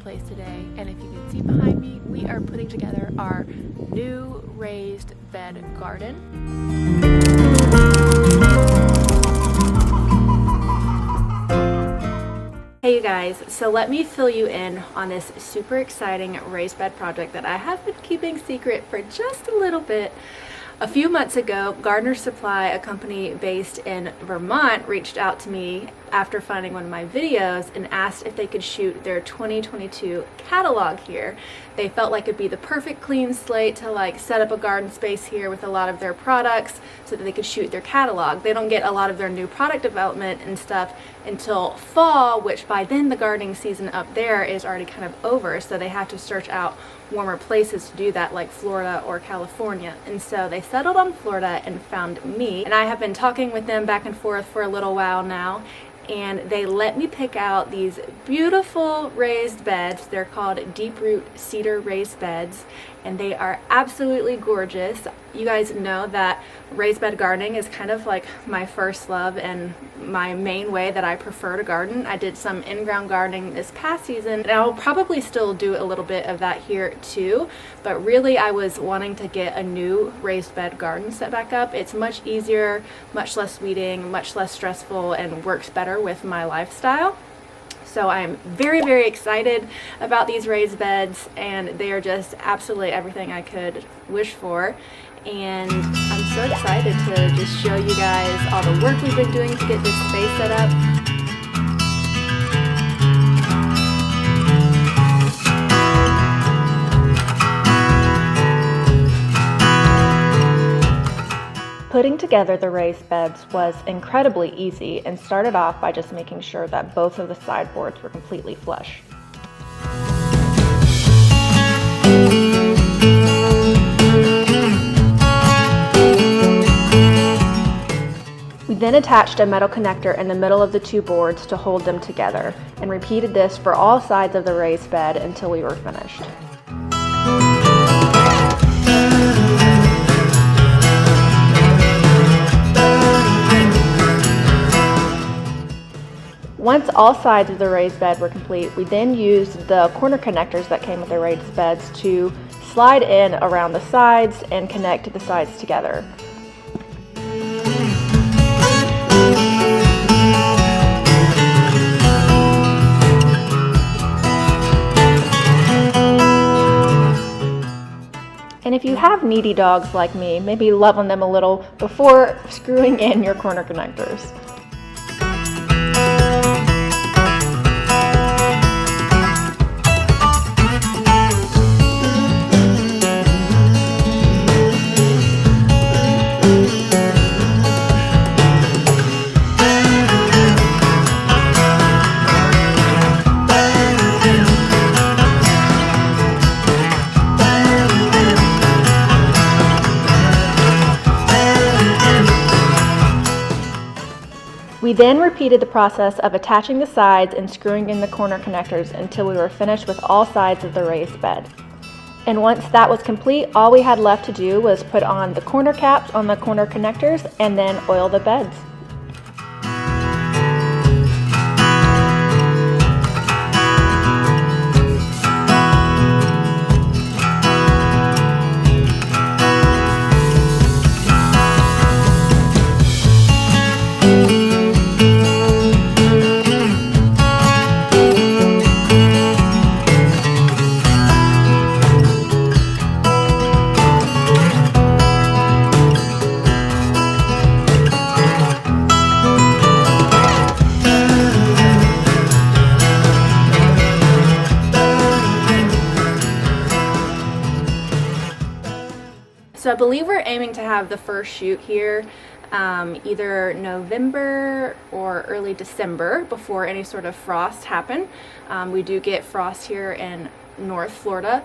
place today, and if you can see behind me, we are putting together our new raised bed garden. Hey you guys, so let me fill you in on this super exciting raised bed project that I have been keeping secret for just a little bit. A few months ago, Gardener Supply, a company based in Vermont, reached out to me after finding one of my videos and asked if they could shoot their 2022 catalog here. They felt like it'd be the perfect clean slate to set up a garden space here with a lot of their products so that they could shoot their catalog. They don't get a lot of their new product development and stuff until fall, which by then the gardening season up there is already kind of over, so they have to search out warmer places to do that, like Florida or California. And so they settled on Florida and found me, and I have been talking with them back and forth for a little while now, and they let me pick out these beautiful raised beds. They're called deep root cedar raised beds, and they are absolutely gorgeous. You guys know that raised bed gardening is kind of like my first love and my main way that I prefer to garden. I did some in-ground gardening this past season, and I'll probably still do a little bit of that here too, but really I was wanting to get a new raised bed garden set back up. It's much easier, much less weeding, much less stressful, and works better with my lifestyle. So I'm very, very excited about these raised beds, and they are just absolutely everything I could wish for. And I'm so excited to just show you guys all the work we've been doing to get this space set up. Putting together the raised beds was incredibly easy and started off by just making sure that both of the sideboards were completely flush. We then attached a metal connector in the middle of the two boards to hold them together, and repeated this for all sides of the raised bed until we were finished. Once all sides of the raised bed were complete, we then used the corner connectors that came with the raised beds to slide in around the sides and connect the sides together. And if you have needy dogs like me, maybe love on them a little before screwing in your corner connectors. We then repeated the process of attaching the sides and screwing in the corner connectors until we were finished with all sides of the raised bed. And once that was complete, all we had left to do was put on the corner caps on the corner connectors and then oil the beds. So I believe we're aiming to have the first shoot here either November or early December before any sort of frost happen. We do get frost here in North Florida,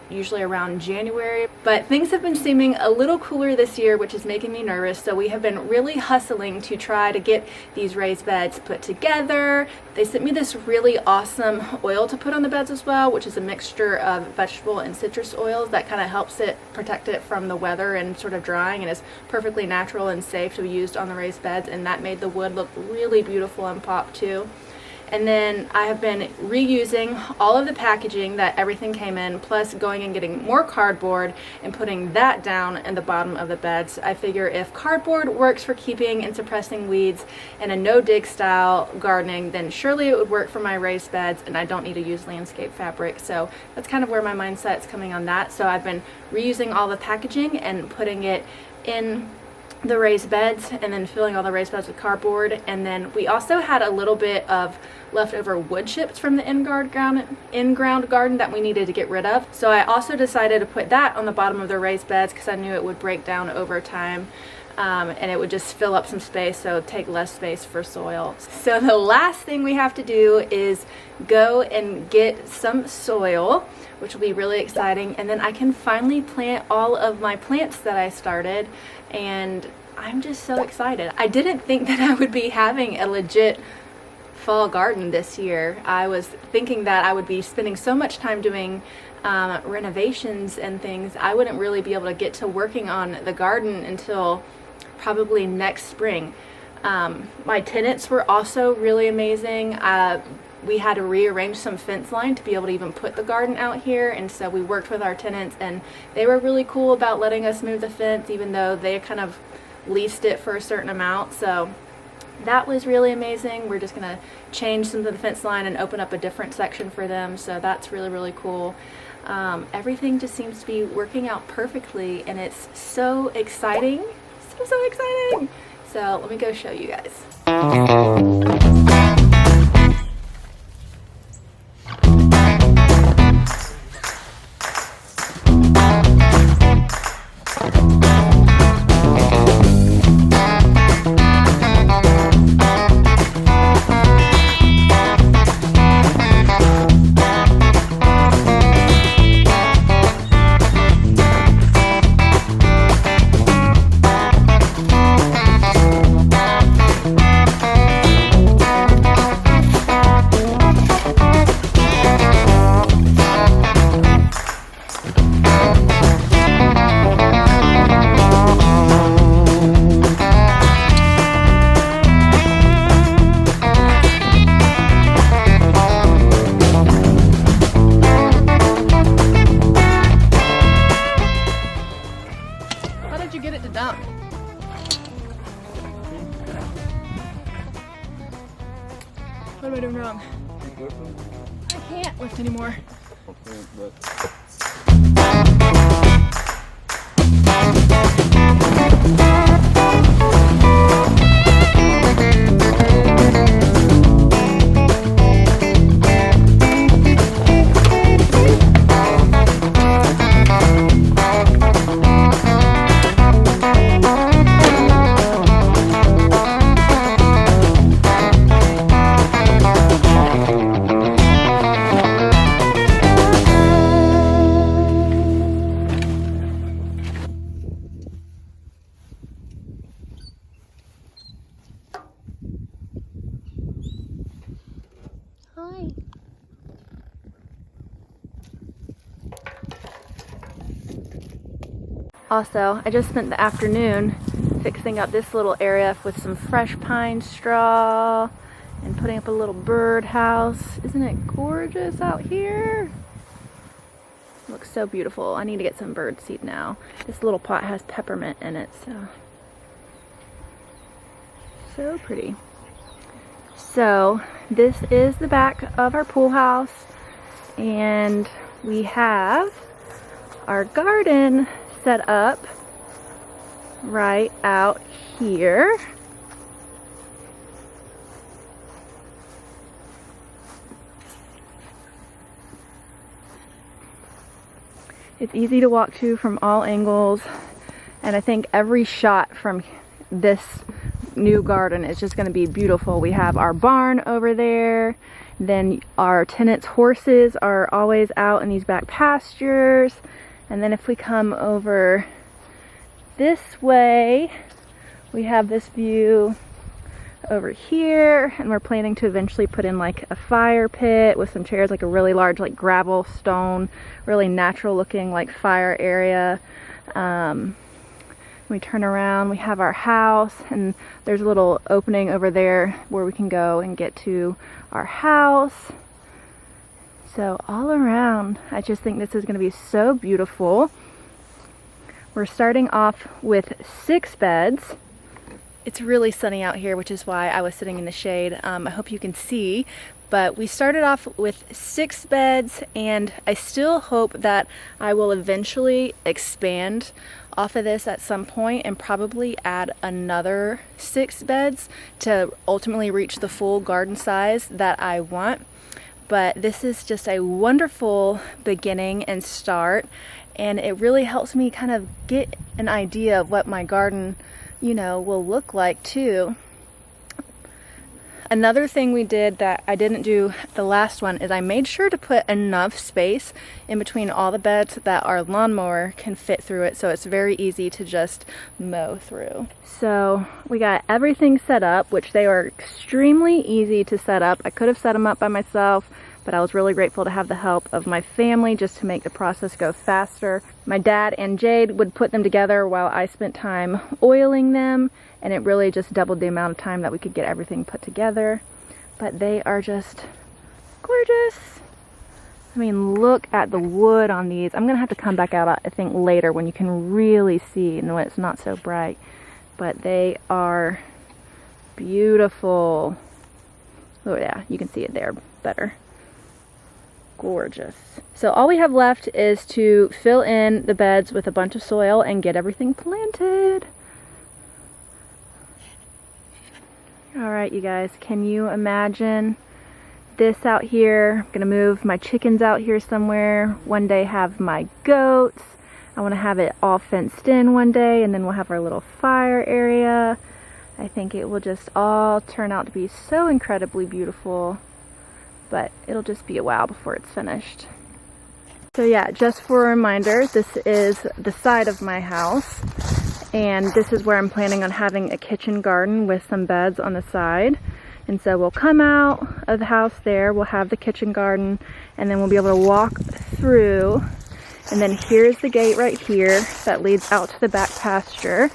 usually around January, but things have been seeming a little cooler this year, which is making me nervous. So we have been really hustling to try to get these raised beds put together. They sent me this really awesome oil to put on the beds as well, which is a mixture of vegetable and citrus oils that kind of helps it protect it from the weather and sort of drying, and is perfectly natural and safe to be used on the raised beds, and that made the wood look really beautiful and pop too. And then I have been reusing all of the packaging that everything came in, plus going and getting more cardboard and putting that down in the bottom of the beds. I figure if cardboard works for keeping and suppressing weeds in a no-dig style gardening, then surely it would work for my raised beds, and I don't need to use landscape fabric. So that's kind of where my mindset's coming on that. So I've been reusing all the packaging and putting it in the raised beds, and then filling all the raised beds with cardboard. And then we also had a little bit of leftover wood chips from the in-ground garden that we needed to get rid of. So I also decided to put that on the bottom of the raised beds because I knew it would break down over time. And it would just fill up some space, so take less space for soil. So the last thing we have to do is go and get some soil, which will be really exciting, and then I can finally plant all of my plants that I started, and I'm just so excited. I didn't think that I would be having a legit fall garden this year. I was thinking that I would be spending so much time doing renovations and things, I wouldn't really be able to get to working on the garden until probably next spring. My tenants were also really amazing. We had to rearrange some fence line to be able to even put the garden out here, and so we worked with our tenants, and they were really cool about letting us move the fence, even though they kind of leased it for a certain amount. So that was really amazing. We're just gonna change some of the fence line and open up a different section for them, so that's really, really cool. Everything just seems to be working out perfectly, and it's so exciting. So exciting. So let me go show you guys. What am I doing wrong? I can't lift anymore. Hi. Also, I just spent the afternoon fixing up this little area with some fresh pine straw and putting up a little bird house. Isn't it gorgeous out here? It looks so beautiful. I need to get some bird seed now. This little pot has peppermint in it, so pretty. So this is the back of our pool house, and we have our garden set up right out here. It's easy to walk to from all angles, and I think every shot from this new garden is just going to be beautiful. We have our barn over there, then our tenants' horses are always out in these back pastures, and then if we come over this way, we have this view over here, and we're planning to eventually put in like a fire pit with some chairs, like a really large like gravel stone, really natural looking like fire area. We turn around, we have our house, and there's a little opening over there where we can go and get to our house. So all around, I just think this is going to be so beautiful. We're starting off with 6 beds. It's really sunny out here, which is why I was sitting in the shade. I hope you can see. But we started off with 6 beds, and I still hope that I will eventually expand off of this at some point and probably add another 6 beds to ultimately reach the full garden size that I want. But this is just a wonderful beginning and start, and it really helps me kind of get an idea of what my garden, you know, will look like too. Another thing we did that I didn't do the last one is I made sure to put enough space in between all the beds that our lawnmower can fit through it, so it's very easy to just mow through. So we got everything set up, which they are extremely easy to set up. I could have set them up by myself, but I was really grateful to have the help of my family just to make the process go faster. My dad and Jade would put them together while I spent time oiling them, and it really just doubled the amount of time that we could get everything put together. But they are just gorgeous. I mean, look at the wood on these. I'm gonna have to come back out, I think, later when you can really see and when it's not so bright. But they are beautiful. Oh yeah, you can see it there better. Gorgeous. So all we have left is to fill in the beds with a bunch of soil and get everything planted. Alright, you guys, can you imagine this out here? I'm gonna move my chickens out here somewhere. One day have my goats. I want to have it all fenced in one day, and then we'll have our little fire area. I think it will just all turn out to be so incredibly beautiful, but it'll just be a while before it's finished. So yeah, just for a reminder, this is the side of my house, and this is where I'm planning on having a kitchen garden with some beds on the side. And so we'll come out of the house there, we'll have the kitchen garden, and then we'll be able to walk through. And then here's the gate right here that leads out to the back pasture.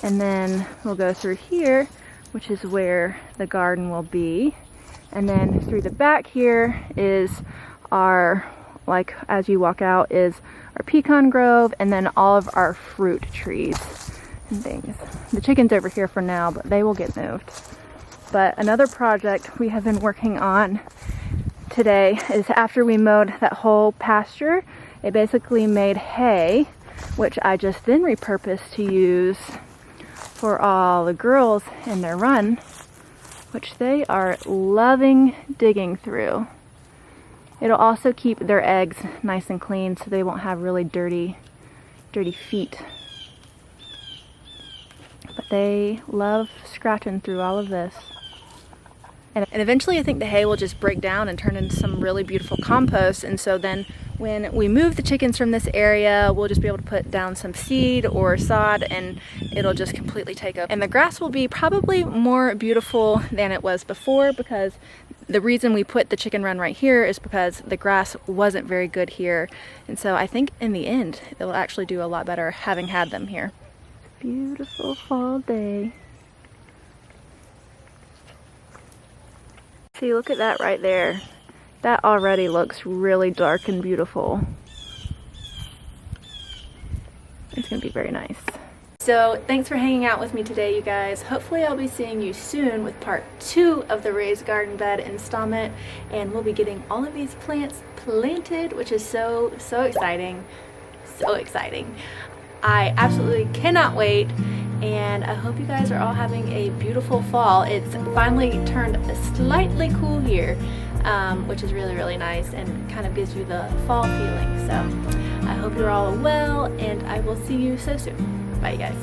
And then we'll go through here, which is where the garden will be. And then through the back here is our, like as you walk out, is our pecan grove, and then all of our fruit trees and things. The chicken's over here for now, but they will get moved. But another project we have been working on today is after we mowed that whole pasture, it basically made hay, which I just then repurposed to use for all the girls in their run, which they are loving digging through. It'll also keep their eggs nice and clean so they won't have really dirty feet. But they love scratching through all of this. And eventually I think the hay will just break down and turn into some really beautiful compost, and so then when we move the chickens from this area, we'll just be able to put down some seed or sod, and it'll just completely take over. And the grass will be probably more beautiful than it was before, because the reason we put the chicken run right here is because the grass wasn't very good here. And so I think in the end, it'll actually do a lot better having had them here. Beautiful fall day. See, look at that right there. That already looks really dark and beautiful. It's gonna be very nice. So thanks for hanging out with me today, you guys. Hopefully I'll be seeing you soon with part 2 of the raised garden bed installment, and we'll be getting all of these plants planted, which is so exciting. So exciting. I absolutely cannot wait, and I hope you guys are all having a beautiful fall. It's finally turned slightly cool here, which is really nice and kind of gives you the fall feeling. So I hope you're all well, and I will see you so soon. Bye, you guys.